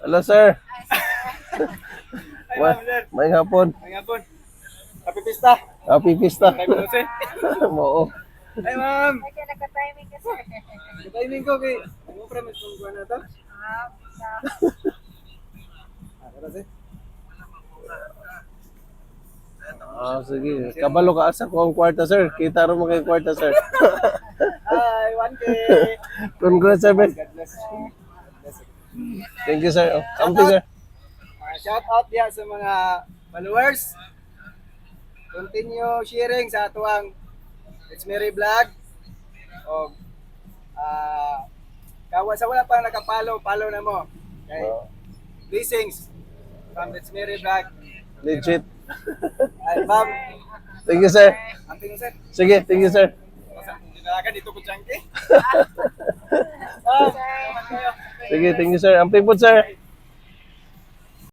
Hello, sir. Ay, ma'am, sir. May hapon. Ay, hapon. Happy Pista. Happy pista. Time mo, sir. Oo. Ay, ma'am. Ay, kaya nagka-timing ka, sir. Timing ko kay... Ano pa rin, kung buwan na to? Ano sir? Sige. Kabalo ka asa ko ang kwarta, sir. Kita ro mo kay kwarta, sir. Ay, 1K. Congrats, sir. Ben. God bless. Thank you, sir. Amping, sir. Shout out diya sa mga followers. Continue sharing sa atuang It's Mary Vlog. O kawa sa wala pa nakapalo, follow na mo. Okay. Blessings from It's Mary Vlog. Legit. Ay, ma'am. Thank you, sir. Amping sir. Sige, thank you, sir. Dinalagan dito ko changke. Ma'am, salamat kayo. Sige, thank you, sir. Amping po, sir.